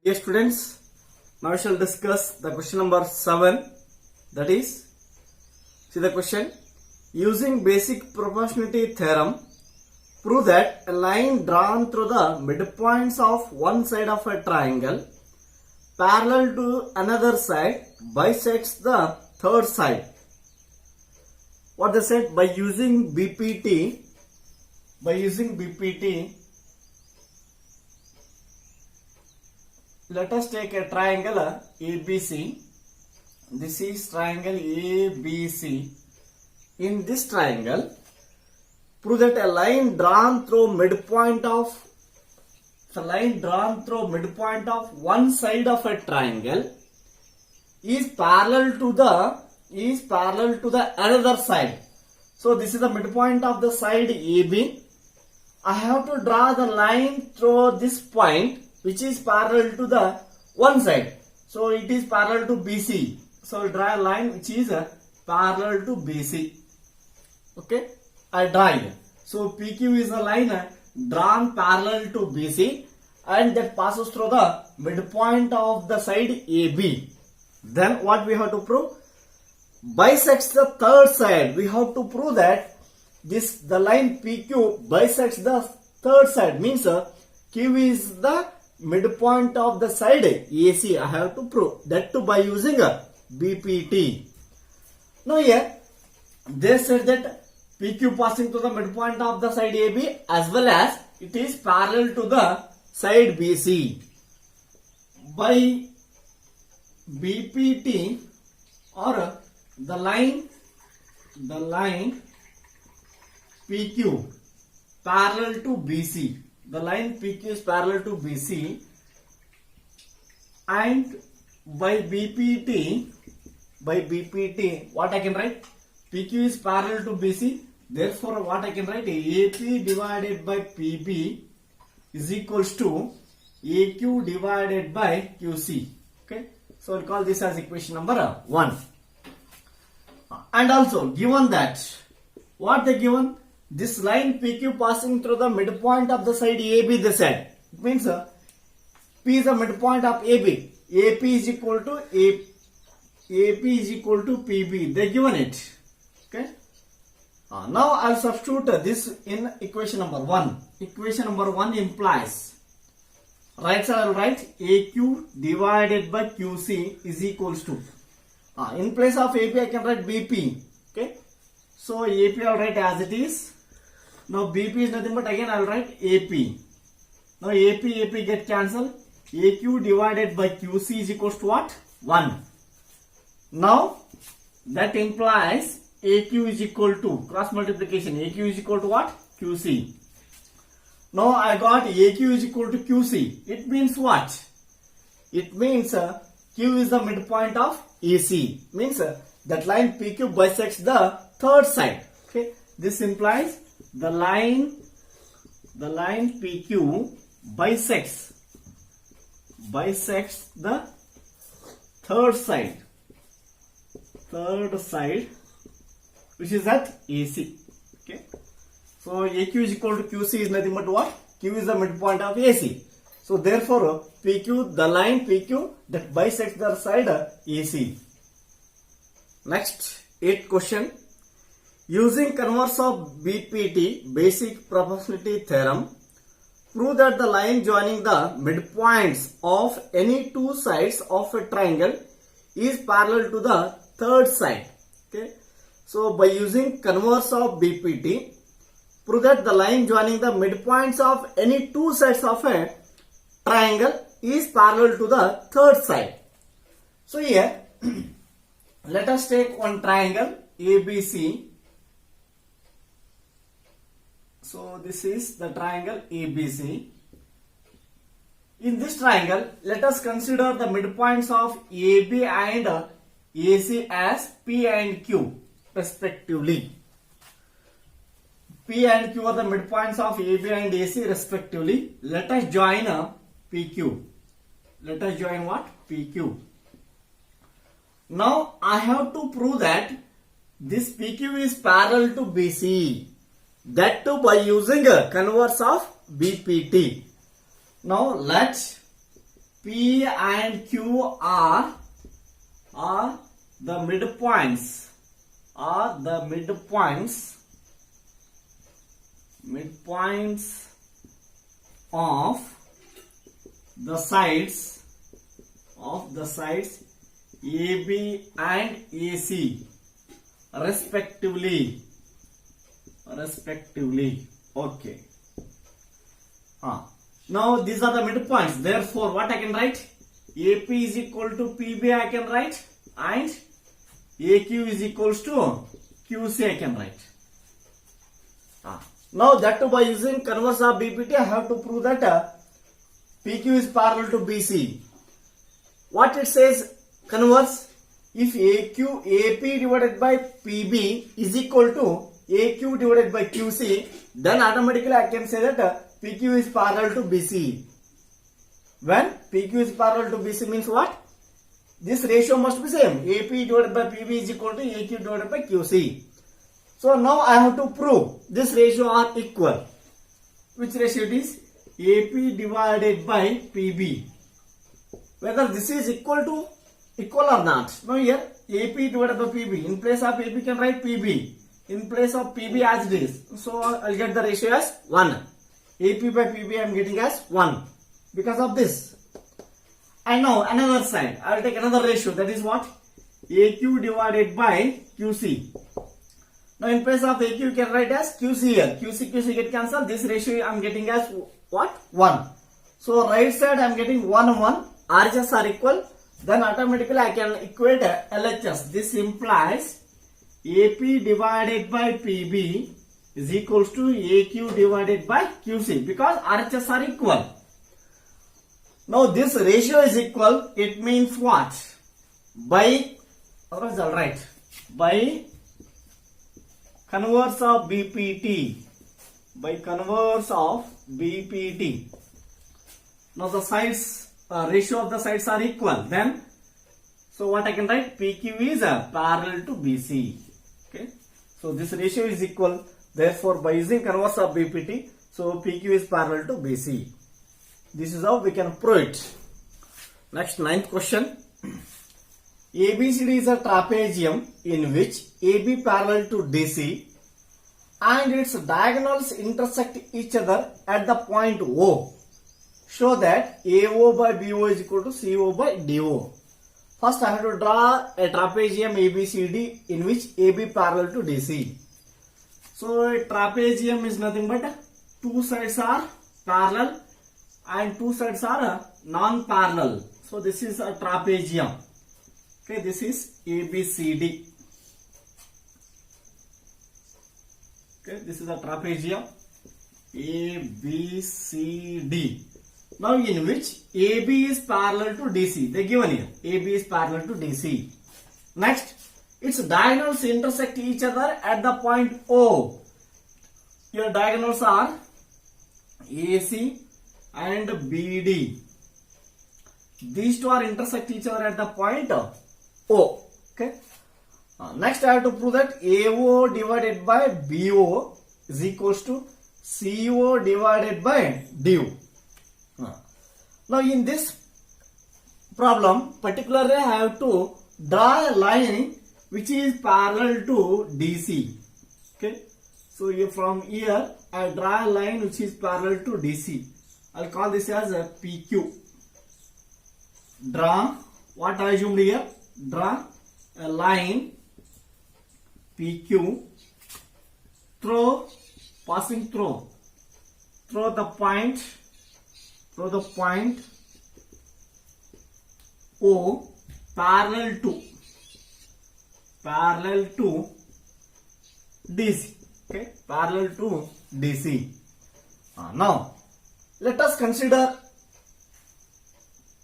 Dear students, now we shall discuss the question number 7, that is, see the question, using basic proportionality theorem, prove that a line drawn through the midpoints of one side of a triangle parallel to another side bisects the third side. What they said, by using BPT, let us take a triangle ABC. This is triangle ABC. In this triangle, prove that a line drawn through midpoint of one side of a triangle is parallel to the another side. So this is the midpoint of the side AB. I have to draw the line through this point which is parallel to the one side. So it is parallel to BC. So I draw a line which is parallel to BC. Okay, I draw it. So PQ is a line drawn parallel to BC and that passes through the midpoint of the side AB. Then what we have to prove? Bisects the third side. We have to prove that the line PQ bisects the third side, means Q is the midpoint of the side AC. I have to prove that too by using BPT. Now here they said that PQ passing to the midpoint of the side AB as well as it is parallel to the side BC. By BPT or the line PQ parallel to BC. The line PQ is parallel to BC, and by BPT, what I can write? PQ is parallel to BC. Therefore, what I can write? AP divided by PB is equals to AQ divided by QC. Okay, so we'll call this as equation number 1. And also given that, what they given? This line PQ passing through the midpoint of the side AB, they said. It means P is the midpoint of AB. AP is equal to PB. They given it. Okay. Now I'll substitute this in equation number 1. Equation number 1 implies, right side I'll write AQ divided by QC is equals to, in place of AP I can write BP. Okay. So AP I'll write as it is. Now BP is nothing but again I'll write AP. Now AP get cancelled. AQ divided by QC is equals to what? 1. Now that implies AQ is equal to cross multiplication. AQ is equal to what? QC. Now I got AQ is equal to QC. It means what? It means Q is the midpoint of AC. Means that line PQ bisects the third side. Okay. This implies the line PQ bisects the third side which is at AC. Okay, so AQ is equal to QC is nothing but what? Q is the midpoint of AC. So therefore PQ, the line PQ that bisects the side AC. Next, 8th question. Using converse of BPT, basic proportionality theorem, prove that the line joining the midpoints of any two sides of a triangle is parallel to the third side. Okay. So by using converse of BPT, prove that the line joining the midpoints of any two sides of a triangle is parallel to the third side. So here, let us take one triangle ABC. So this is the triangle ABC. In this triangle, let us consider the midpoints of AB and AC as P and Q respectively. P and Q are the midpoints of AB and AC respectively. Let us join PQ. Let us join what? PQ. Now I have to prove that this PQ is parallel to BC. That too by using a converse of BPT. Now let P and Q are the midpoints. Are the midpoints of the sides AB and AC respectively. Okay. Now these are the midpoints. Therefore, what I can write? AP is equal to PB I can write, and AQ is equals to QC I can write. Now that too by using converse of BPT, I have to prove that PQ is parallel to BC. What it says converse? If AP divided by PB is equal to AQ divided by QC, then automatically I can say that PQ is parallel to BC. When PQ is parallel to BC means what? This ratio must be same. AP divided by PB is equal to AQ divided by QC. So now I have to prove this ratio are equal. Which ratio it is? AP divided by PB. Whether this is equal or not. Now here AP divided by PB. In place of AP can write PB. In place of PB as it is. So I'll get the ratio as 1. AP by PB I am getting as 1. Because of this. And now another side. I will take another ratio. That is what? AQ divided by QC. Now in place of AQ you can write as QC here. QC get cancelled. This ratio I am getting as what? 1. So right side I am getting 1 1. RHS are equal. Then automatically I can equate LHS. This implies AP divided by PB is equals to AQ divided by QC because RHS are equal. Now this ratio is equal. It means what? By converse of BPT. By converse of BPT. Now the sides ratio of the sides are equal. Then so what I can write? PQ is parallel to BC. Okay. So this ratio is equal. Therefore, by using converse of BPT, so PQ is parallel to BC. This is how we can prove it. Next, 9th question. ABCD is a trapezium in which AB parallel to DC and its diagonals intersect each other at the point O. Show that AO by BO is equal to CO by DO. First, I have to draw a trapezium ABCD in which AB parallel to DC. So, a trapezium is nothing but two sides are parallel and two sides are non-parallel. So, this is a trapezium. Okay, this is ABCD. Okay, this is a trapezium ABCD. Now, in which AB is parallel to DC. They given here. AB is parallel to DC. Next, its diagonals intersect each other at the point O. Your diagonals are AC and BD. These two are intersect each other at the point O. Okay. Next, I have to prove that AO divided by BO is equals to CO divided by DO. Now, in this problem, particularly I have to draw a line which is parallel to DC. Okay. So, from here, I draw a line which is parallel to DC. I'll call this as a PQ. Draw, what I assumed here? Draw a line PQ passing through the point O parallel to DC. Okay, parallel to DC. Now, let us consider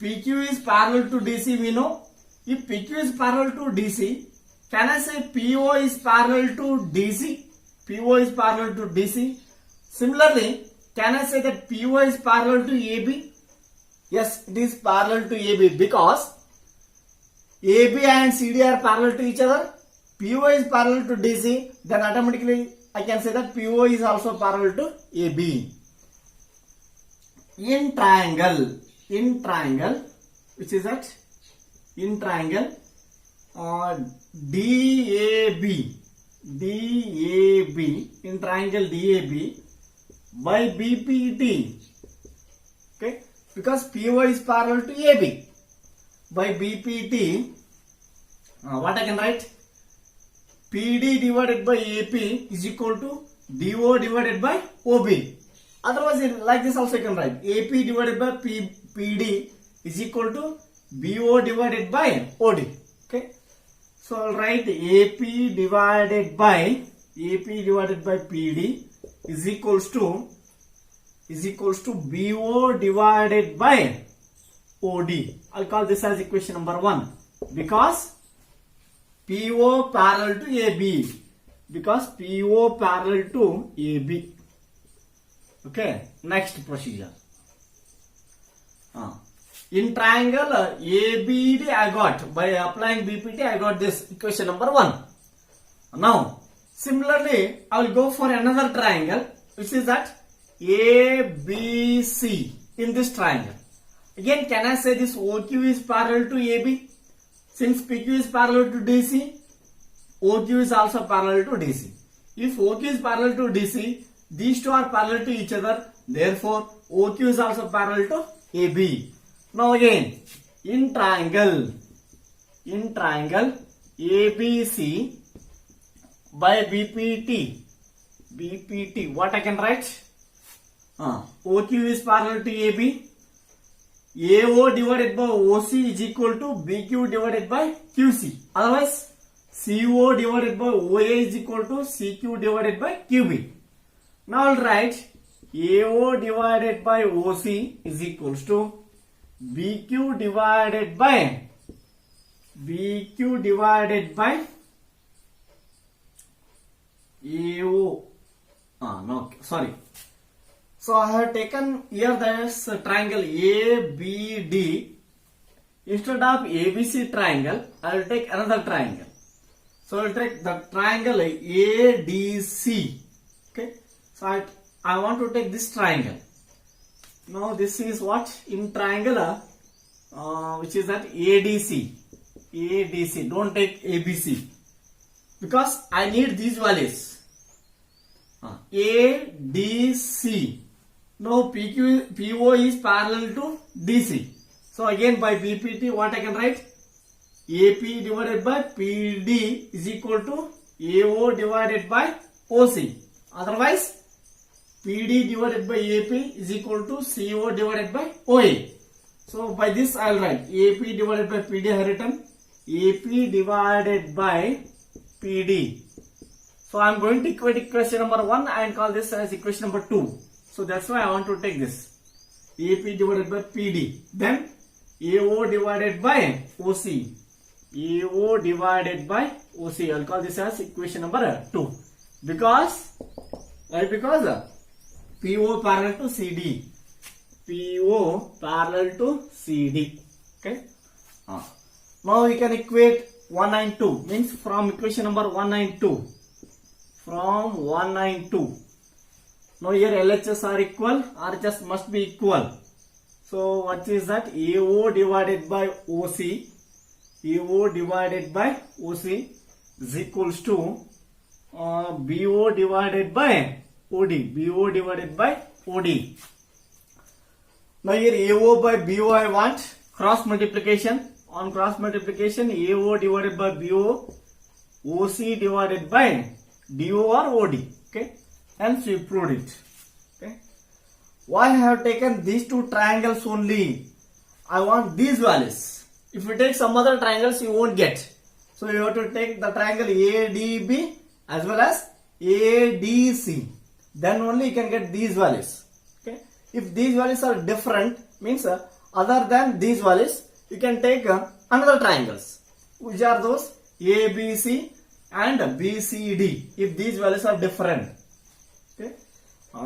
PQ is parallel to DC. We know if PQ is parallel to DC, can I say PO is parallel to DC? PO is parallel to DC. Similarly, can I say that PO is parallel to AB? Yes, it is parallel to AB because AB and CD are parallel to each other. PO is parallel to DC. Then automatically I can say that PO is also parallel to AB. In triangle, in triangle, which is that in triangle DAB, in triangle DAB by BPT. Okay, because PO is parallel to AB. By BPT, what I can write? PD divided by AP is equal to DO divided by OB. Otherwise, like this also you can write AP divided by PD is equal to BO divided by OD. Okay, so I'll write AP divided by PD is equals to BO divided by OD. I'll call this as equation number 1 because PO parallel to AB. Okay, next procedure. In triangle ABD I got, by applying BPT I got this equation number 1. Now similarly I will go for another triangle which is that ABC. In this triangle again, can I say this OQ is parallel to AB? Since PQ is parallel to DC, OQ is also parallel to DC. If OQ is parallel to DC, these two are parallel to each other. Therefore, OQ is also parallel to AB. Now again, in triangle ABC by BPT, what I can write? OQ is parallel to AB. AO divided by OC is equal to BQ divided by QC. Otherwise, CO divided by OA is equal to CQ divided by QB. Now I'll write AO divided by OC is equals to BQ divided by AO. No, sorry. So I have taken here this triangle ABD. Instead of ABC triangle, I will take another triangle. So I will take the triangle ADC. Okay. So I want to take this triangle. Now this is what in triangle which is that ADC. Don't take ABC because I need these values. ADC. Now PO is parallel to DC. So again by BPT what I can write? AP divided by PD is equal to AO divided by OC. Otherwise PD divided by AP is equal to CO divided by OA. So by this I will write AP divided by PD I have written AP divided by PD. So I am going to equate equation number 1 and call this as equation number 2. So that's why I want to take this AP divided by PD. Then AO divided by OC. AO divided by OC. I'll call this as equation number 2. Because PO parallel to CD. PO parallel to CD. Okay. Now we can equate 1 and 2. Means from equation number 1 and 2. From 1 and 2. Now here LHS are equal, RHS must be equal. So what is that? AO divided by OC. AO divided by OC is equals to BO divided by OD. BO divided by OD. Now here AO by BO I want cross multiplication. On cross multiplication AO divided by BO, OC divided by DO or OD. Okay. Hence we proved it. Okay. Why I have taken these two triangles only? I want these values. If you take some other triangles you won't get. So you have to take the triangle ADB as well as ADC. Then only you can get these values. Okay. If these values are different, means other than these values, you can take another triangles. Which are those? ABC and BCD. If these values are different. Okay.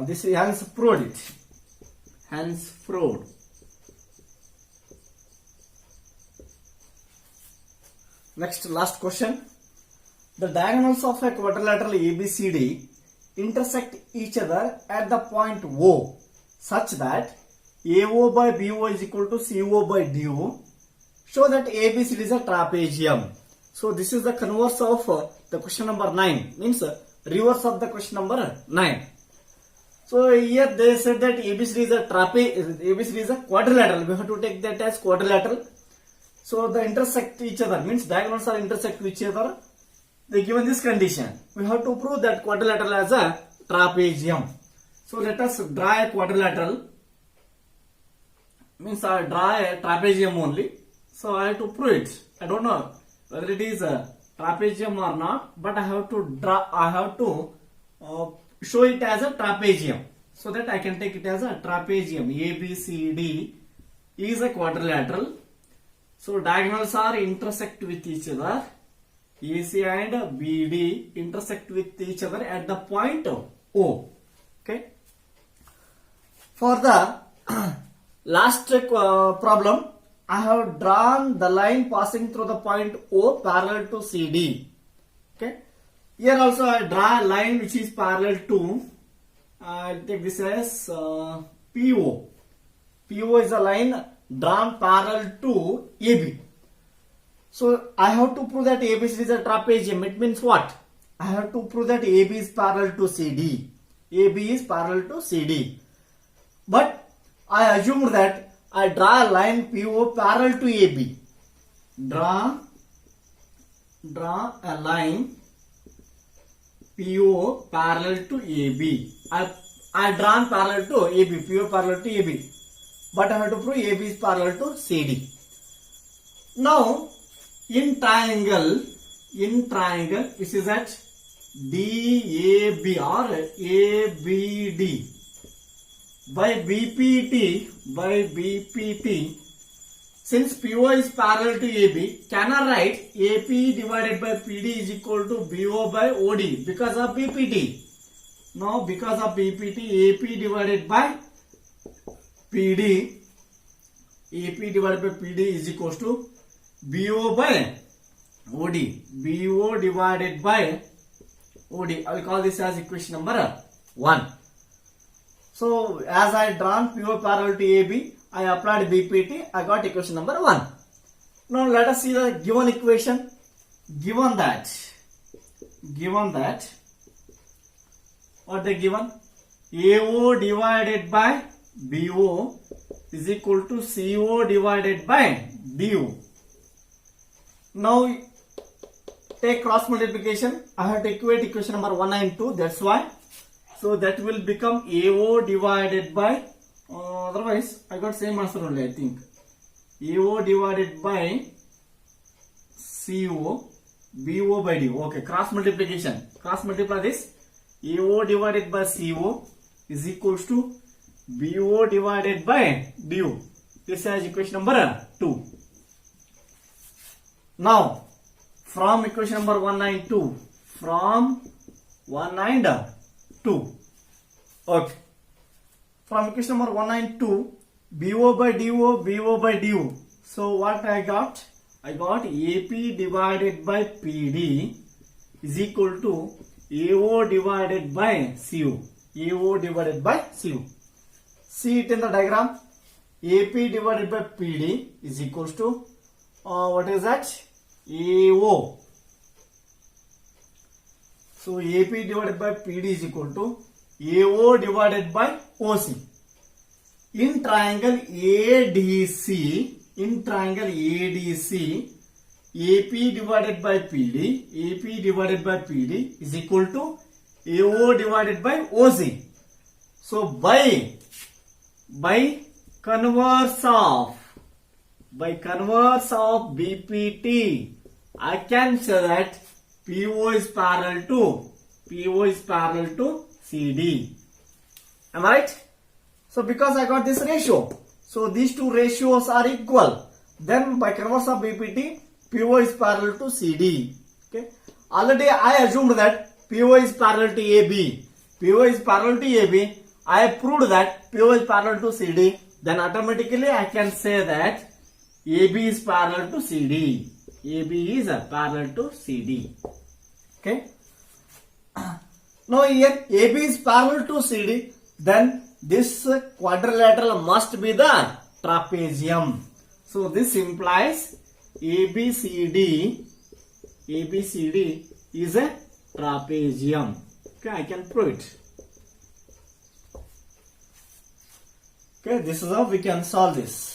This is hence proved it. Hence proved. Next, last question. The diagonals of a quadrilateral ABCD intersect each other at the point O such that AO by BO is equal to CO by DO. Show that ABCD is a trapezium. So this is the converse of the question number 9, means reverse of the question number 9. So here they said that ABCD is a ABCD is a quadrilateral. We have to take that as quadrilateral. So they intersect each other, means diagonals are intersect each other. They given this condition. We have to prove that quadrilateral as a trapezium. So let us draw a quadrilateral. Means I draw a trapezium only. So I have to prove it. I don't know whether it is a trapezium or not, but I have to draw. I have to show it as a trapezium, so that I can take it as a trapezium. ABCD is a quadrilateral. So diagonals are intersect with each other. AC and BD intersect with each other at the point O. Okay. For the last problem, I have drawn the line passing through the point O parallel to CD. Okay. Here also I draw a line which is parallel to, I'll take this as PO. PO is a line drawn parallel to AB. So I have to prove that ABC is a trapezium. It means what? I have to prove that AB is parallel to CD. AB is parallel to CD. But I assumed that I draw a line PO parallel to AB. Draw a line PO parallel to AB. I drawn parallel to AB, PO parallel to AB. But I have to prove AB is parallel to CD. Now, in triangle, this is at DAB or ABD. By BPT, since PO is parallel to AB, can I write AP divided by PD is equal to BO by OD because of BPT? No, because of BPT, AP divided by PD is equals to BO by OD. BO divided by OD. I will call this as equation number 1. So as I drawn PO parallel to AB, I applied BPT, I got equation number 1. Now let us see the given equation. Given that what they given? AO divided by BO is equal to CO divided by DO. Now take cross multiplication. I have to equate equation number 1 and 2. That's why. So that will become AO divided by, otherwise I got same answer only, I think. AO divided by CO, BO by DO. Okay, cross multiplication. Cross multiply this. AO divided by CO is equals to BO divided by DO. This is equation number 2. Now, from equation number 1 and 2. From 1 and 2. Okay. From equation number 1 and 2, BO by DO. So what I got? I got AP divided by PD is equal to AO divided by CO. AO divided by CO. See it in the diagram. AP divided by PD is equals to what is that? AO. So AP divided by PD is equal to AO divided by OC. In triangle ADC, AP divided by PD is equal to AO divided by OC. So by converse of BPT, I can say that PO is parallel to CD. Am I right? So because I got this ratio, so these two ratios are equal. Then by converse of BPT, PO is parallel to CD. Okay. Already I assumed that PO is parallel to AB. I proved that PO is parallel to CD. Then automatically I can say that AB is parallel to CD. AB is parallel to CD. Okay. Now here AB is parallel to CD. Then this quadrilateral must be the trapezium. So this implies ABCD is a trapezium. Okay, I can prove it. Okay, this is how we can solve this.